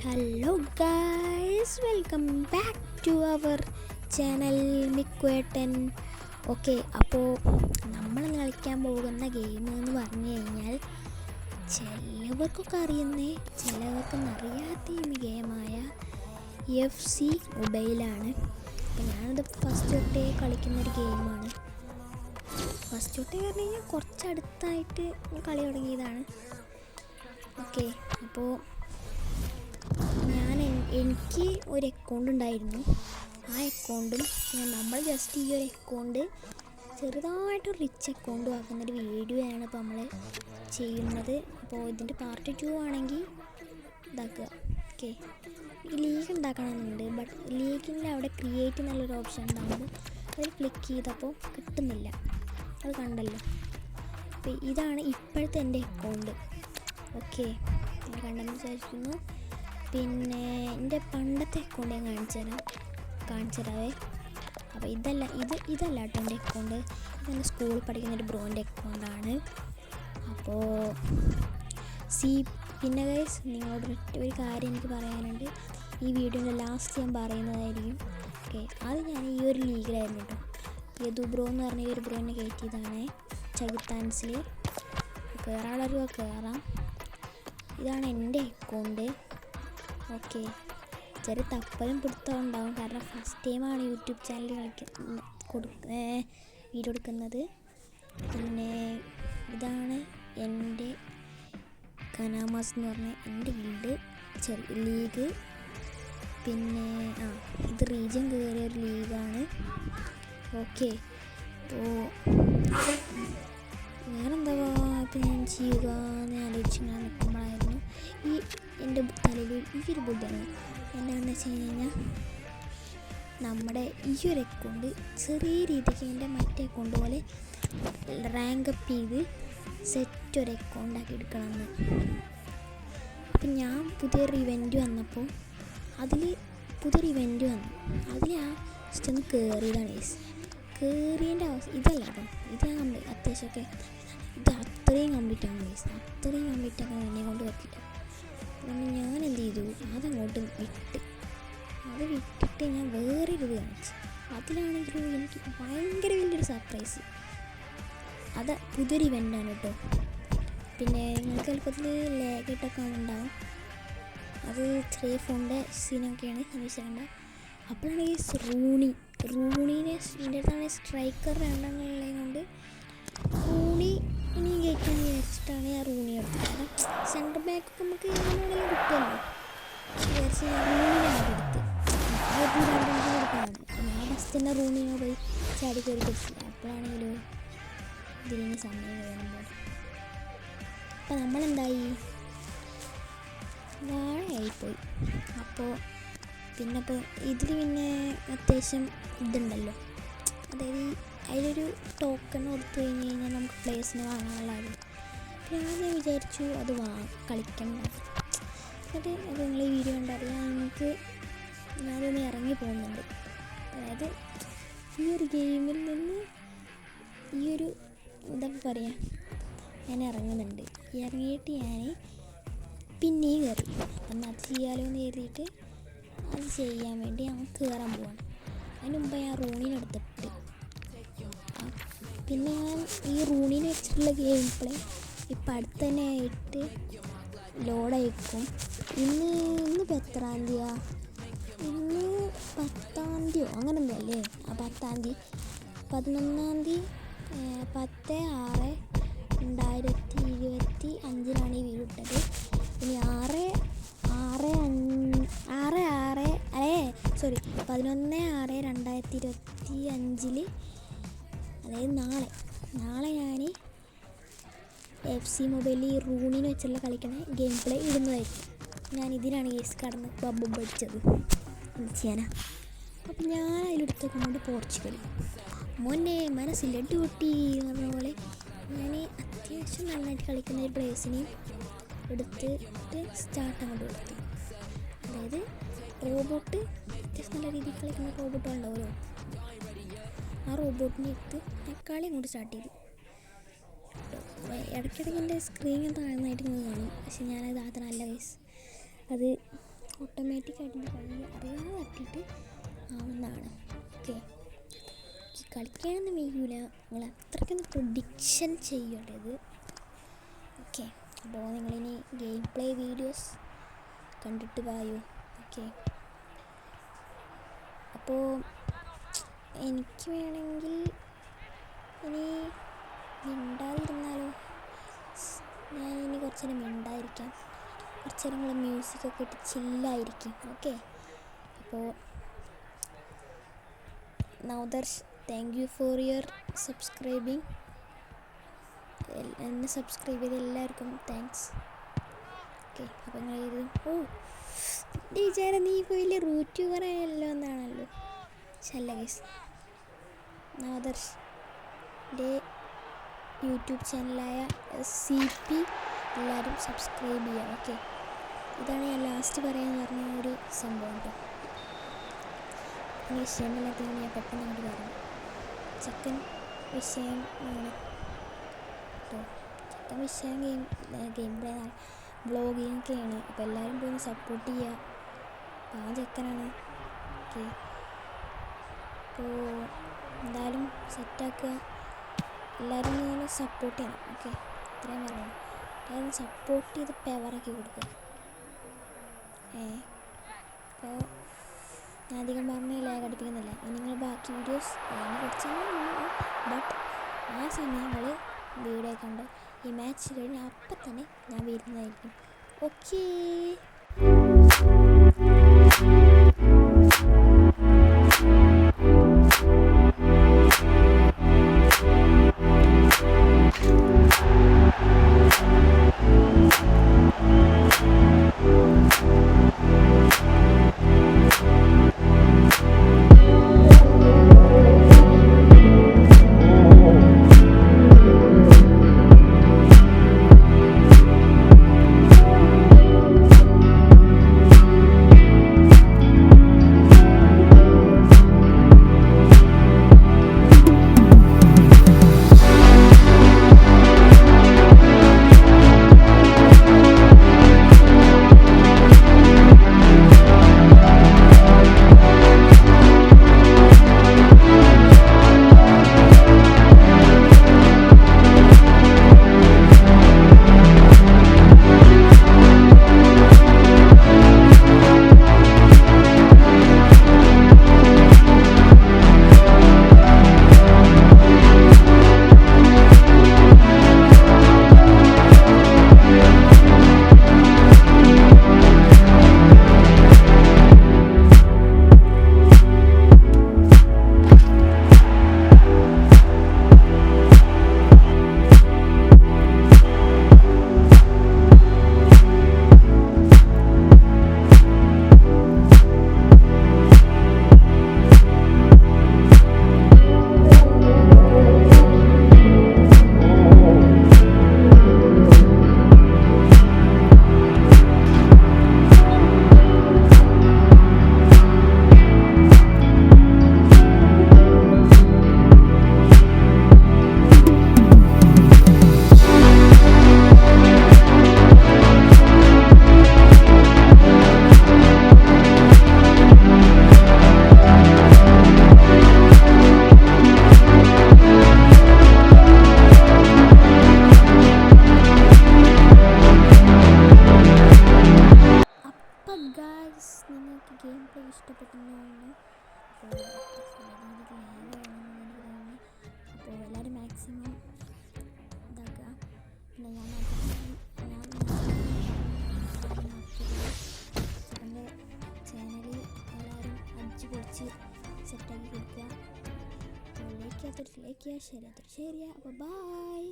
Hello guys, welcome back to our channel മിക്വേട്ടൻ. Okay, അപ്പോൾ നമ്മൾ കളിക്കാൻ പോകുന്ന ഗെയിം എന്ന് പറഞ്ഞു കഴിഞ്ഞാൽ ചിലവർക്കൊക്കെ അറിയുന്നേ ചിലവർക്കൊന്നും അറിയാത്ത ഈ ഗെയിമായ FC മൊബൈലാണ്. അപ്പോൾ ഞാനത് ഫസ്റ്റ് തൊട്ടേ കളിക്കുന്നൊരു ഗെയിമാണ്. ഫസ്റ്റ് തൊട്ടേ പറഞ്ഞു കഴിഞ്ഞാൽ കുറച്ചടുത്തായിട്ട് കളി തുടങ്ങിയതാണ്. ഓക്കെ, അപ്പോൾ എനിക്ക് ഒരു അക്കൗണ്ട് ഉണ്ടായിരുന്നു. ആ അക്കൗണ്ടും നമ്മൾ ജസ്റ്റ് ഈ ഒരു അക്കൗണ്ട് ചെറുതായിട്ട് റിച്ച് അക്കൗണ്ടും ആക്കുന്നൊരു വീഡിയോ ആണ് ഇപ്പോൾ നമ്മൾ ചെയ്യുന്നത്. അപ്പോൾ ഇതിൻ്റെ പാർട്ട് 2 ആണെങ്കിൽ ഇതാക്കുക. Okay, league ഉണ്ടാക്കണമെന്നുണ്ട്. ബട്ട് ലീഗിൻ്റെ അവിടെ ക്രിയേറ്റ് എന്നുള്ളൊരു ഓപ്ഷൻ ഉണ്ടാകുമ്പോൾ അതിൽ ക്ലിക്ക് ചെയ്തപ്പോൾ കിട്ടുന്നില്ല. അത് കണ്ടല്ലോ. അപ്പോൾ ഇതാണ് ഇപ്പോഴത്തെ എൻ്റെ അക്കൗണ്ട്. ഓക്കെ, ഞാൻ കണ്ടെന്ന് വിചാരിക്കുന്നു. പിന്നെ എൻ്റെ പണ്ടത്തെ അക്കൗണ്ട് ഞാൻ കാണിച്ചു തരാവേ. അപ്പോൾ ഇതല്ല കേട്ടോ എൻ്റെ അക്കൗണ്ട്. ഇതെൻ്റെ സ്കൂളിൽ പഠിക്കുന്നൊരു ബ്രോൻ്റെ അക്കൗണ്ടാണ്. അപ്പോൾ പിന്നെ ഗൈസ്, നിങ്ങളോട് ഒരു കാര്യം എനിക്ക് പറയാനുണ്ട്. ഈ വീഡിയോയുടെ ലാസ്റ്റ് ഞാൻ പറയുന്നതായിരിക്കും. ഓക്കെ, അത് ഞാൻ ഈ ഒരു ലീഗിലായിരുന്നു കേട്ടോ. യദു ബ്രോ എന്ന് പറഞ്ഞ ഈ ഒരു ബ്രോനെ കയറ്റിയതാണ് ചകിത്താൻസിൽ. കയറാളൊരു കയറാം. ഇതാണ് എൻ്റെ അക്കൗണ്ട്. ഓക്കെ, ചെറിയ തപ്പലും പിടുത്തവും ഉണ്ടാവും, കാരണം ഫസ്റ്റ് ടൈമാണ് യൂട്യൂബ് ചാനൽ വീഡിയോ എടുക്കുന്നത്. പിന്നെ ഇതാണ് എൻ്റെ കനാമാസ് എന്ന് പറഞ്ഞ എൻ്റെ ലീഗ്. പിന്നെ ഇത് റീജിയൻ കയറിയ ഒരു ലീഗാണ്. ഓക്കെ, അപ്പോൾ വേറെന്താ ഇപ്പം ഞാൻ ചെയ്യുക എന്ന് ആലോചിച്ചിങ്ങനെ നിൽക്കുമ്പോഴായിരുന്നു എൻ്റെ തലയിൽ ഈ ഒരു ബുദ്ധിയാണ്. എന്താണെന്ന് വെച്ച് കഴിഞ്ഞാൽ നമ്മുടെ ഈ ഒരു അക്കൗണ്ട് ചെറിയ രീതിക്ക് എൻ്റെ മറ്റേ അക്കൗണ്ട് പോലെ റാങ്ക് അപ്പ് ചെയ്ത് സെറ്റ് ഒരു അക്കൗണ്ടാക്കി എടുക്കണമെന്ന്. അപ്പം ഞാൻ പുതിയൊരു ഇവൻറ്റ് വന്നപ്പോൾ അതിൽ ഞാൻ ജസ്റ്റ് ഒന്ന് കയറിയതാണ്. കയറിയതിൻ്റെ അവസ്ഥ ഇതല്ല കേട്ടോ. ഇത് ഞാൻ അത്യാവശ്യമൊക്കെ ഇത് അത്രയും കംപ്ലീറ്റ് ആണ്. അത്രയും കംപ്ലീറ്റ് ആക്കാൻ എന്നെ കൊണ്ട് പറ്റില്ല. അതുകൊണ്ട് ഞാൻ എന്ത് ചെയ്തു, അതങ്ങോട്ട് വിട്ടിട്ട് ഞാൻ വേറൊരു കാണിച്ചു. അതിലാണെങ്കിലും എനിക്ക് ഭയങ്കര വലിയൊരു സർപ്രൈസ്. അത് പുതിയൊരു ഇവൻ്റാണ് കേട്ടോ. പിന്നെ നിങ്ങൾക്ക് എളുപ്പത്തിൽ ലേഗായിട്ടൊക്കെ ഉണ്ടാവും. അത് ചെറിയ ഫോണിൻ്റെ സീനൊക്കെയാണ് അന്വേഷിക്കേണ്ട. അപ്പോഴാണ് ഈ റൂണീനെ എൻ്റെ അടുത്താണ് സ്ട്രൈക്കർ രണ്ടെണ്ണമുള്ളത് കൊണ്ട് റൂണി ഇനി കയറ്റാൻ വിചാരിച്ചിട്ടാണ് ഞാൻ റൂണി എടുത്തത്. കാരണം സെൻറ്റർ ബാക്കൊക്കെ നമുക്ക് എങ്ങനെയാണെങ്കിലും കിട്ടുമല്ലോ വിചാരിച്ച് ഞാൻ റൂണിനെ എടുത്ത് എടുക്കാനാണ്. ഞാൻ ഫസ്റ്റ് തന്നെ റൂണിനെ പോയി ചാടി കയറി പിടിച്ചില്ല. അപ്പോഴാണെങ്കിലും ഇതിന് സമയം വേണം. അപ്പോൾ നമ്മളെന്തായി, വാഴയായിപ്പോയി. അപ്പോൾ ഇതിൽ പിന്നെ അത്യാവശ്യം ഇതുണ്ടല്ലോ, അതായത് അതിലൊരു ടോക്കൺ കൊടുത്തു കഴിഞ്ഞ് കഴിഞ്ഞാൽ നമുക്ക് പ്ലേസിന് വാങ്ങാനുള്ളത്. പിന്നെ ഞാൻ വിചാരിച്ചു അത് കളിക്കണ്ട. എന്നിട്ട് അത് നിങ്ങൾ ഈ വീഡിയോ കണ്ടറിയാം. ഞാനൊന്ന് ഇറങ്ങി പോകുന്നുണ്ട്. അതായത് ഈ ഒരു ഗെയിമിൽ നിന്ന് എന്താ പറയുക, ഞാൻ ഇറങ്ങുന്നുണ്ട്. ഇറങ്ങിയിട്ട് ഞാൻ പിന്നെയും കയറി. അപ്പം അത് ചെയ്യാലോ എന്ന് കരുതിയിട്ട് അത് ചെയ്യാൻ വേണ്ടി ഞാൻ കയറാൻ പോവാണ്. അതിന് മുമ്പ് ഞാൻ റൂണിനെടുത്തിട്ട് പിന്നെ ഞാൻ ഈ റൂണിനെ വെച്ചിട്ടുള്ള ഗെയിം പ്ലേ ഇപ്പം അടുത്ത് തന്നെ ആയിട്ട് ലോഡായിരിക്കും. ഇന്നിപ്പോൾ എത്രാം തീയതിയാണ്? ഇന്ന് 10-ാം തീയതിയോ അങ്ങനെ എന്തോ അല്ലേ? 10-ാം തീയതി 11-ാം തീയതി 10/6/2025 ഈ വീഡിയോ ഇട്ടത്. ഇനി 11/6/2025 അതായത് നാളെ ഞാൻ FC മൊബൈലിൽ ഈ റൂണിന് വെച്ചുള്ള കളിക്കണ ഗെയിം പ്ലേ ഇടുന്നതായിരിക്കും. ഞാൻ ഇതിനാണ് കേസ് കടന്ന് ബബ്ബ് പഠിച്ചത്. എന്ത് ചെയ്യാനാ. അപ്പം ഞാൻ അതിലെടുത്തൊക്കെ പോർച്ചുഗൽ മോനെ മനസ്സില്ല ഡ്യൂട്ടി എന്ന് പറഞ്ഞ പോലെ ഞാൻ അത്യാവശ്യം നന്നായിട്ട് കളിക്കുന്ന ഒരു പ്ലേസിനെയും എടുത്തിട്ട് സ്റ്റാർട്ട് അങ്ങോട്ട് കൊടുത്തു. അതായത് റോബോട്ട് അത്യാവശ്യം നല്ല രീതിയിൽ കളിക്കുന്ന റോബോട്ടുകളുണ്ടാവുമല്ലോ, ആ റോബോട്ടിനെ എടുത്ത് കളി അങ്ങോട്ട് സ്റ്റാർട്ട് ചെയ്തു. ഇടയ്ക്കിടയ്ക്ക് എൻ്റെ സ്ക്രീൻ താഴ്ന്നതായിട്ട് ഇങ്ങനെ കാണും. പക്ഷെ ഞാനത് അതിനല്ല കേസ് അത് ഓട്ടോമാറ്റിക്കായിട്ട് എൻ്റെ കൈ അറിയാതെ തട്ടിയിട്ട് ആവുന്നതാണ്. ഓക്കെ, കളിക്കാനൊന്നും വയ്യൂല, നിങ്ങൾ അത്രയ്ക്കൊന്ന് പ്രൊഡിക്ഷൻ ചെയ്യേണ്ടത്. ഓക്കെ, അപ്പോൾ നിങ്ങളിനി ഗെയിം പ്ലേ വീഡിയോസ് കണ്ടിട്ട് വായു. ഓക്കെ, അപ്പോൾ എനിക്ക് വേണമെങ്കിൽ ഇനി മിണ്ടാതിരുന്നാലോ? ഞാൻ ഇനി കുറച്ച് നേരം മിണ്ടായിരിക്കാം, കുറച്ച് നേരം നിങ്ങൾ മ്യൂസിക്കൊക്കെ ഇട്ട് ചില്ലായിരിക്കും. ഓക്കെ, അപ്പോൾ Navadarsh, thank you for your subscribing. എന്നെ സബ്സ്ക്രൈബ് ചെയ്ത എല്ലാവർക്കും താങ്ക്സ്. ഓക്കെ, അപ്പോൾ നിങ്ങൾ ഓ എൻ്റെ വിചാരം നീ ഇപ്പോൾ വലിയ യൂട്യൂബർ ആയല്ലോ എന്നാണല്ലോ. ശല്ല ഗൈസ്, നവദർശ് എൻ്റെ യൂട്യൂബ് ചാനലായ CP എല്ലാവരും സബ്സ്ക്രൈബ് ചെയ്യുക. ഓക്കെ, ഇതാണ് ഞാൻ ലാസ്റ്റ് പറയാമെന്ന് പറഞ്ഞ ഒരു സംഭവം കേട്ടോ. ഈ വിഷയമില്ലാത്തതിന് ഞാൻ പെട്ടെന്ന് അങ്ങോട്ട് പറഞ്ഞു. ചെക്കൻ വിഷയം ആണ് കേട്ടോ, ചെക്കൻ വിഷയം ഗെയിം പ്ലേ വ്ളോഗിങ് ഒക്കെയാണ്. അപ്പോൾ എല്ലാവരും പോയി സപ്പോർട്ട് ചെയ്യുക. പാവം ചെക്കനാണ്. ഓക്കെ, അപ്പോൾ എന്തായാലും സെറ്റാക്കുക, എല്ലാവരും ഇങ്ങനെ സപ്പോർട്ട് ചെയ്യണം. ഓക്കെ, ഇത്രയും പറയണം. എല്ലാവരും സപ്പോർട്ട് ചെയ്ത് പവറാക്കി കൊടുക്കുക. അപ്പോൾ ഞാൻ അധികം പറഞ്ഞ് ലാഗ് അടിപ്പിക്കുന്നില്ല. ഇനി നിങ്ങൾ ബാക്കി വീഡിയോസ് കുറച്ച് ബട്ട് ആ സമയങ്ങൾ വീഡിയോ കണ്ട് ഈ മാച്ച് കഴിഞ്ഞ് അപ്പം തന്നെ ഞാൻ വരുന്നതായിരിക്കും. ഓക്കേ. നിങ്ങൾക്ക് ഗെയിം പ്ലേ ഇഷ്ടപ്പെട്ടെന്നാണ്. അപ്പോൾ എല്ലാവരും മാക്സിമം ഇതാക്കുക. പിന്നെ ഞാൻ ചേട്ടൻ്റെ ചാനൽ എല്ലാവരും അടിച്ച് പൊളിച്ച് സെറ്റാക്കി കൊടുക്കുക. ലൈക്ക് ചെയ്യാത്തൊരു ലൈക്ക് ചെയ്യുക, ഷെയർ ചെയ്യാത്തൊരു ഷെയർ ചെയ്യുക. അപ്പോൾ ബൈ.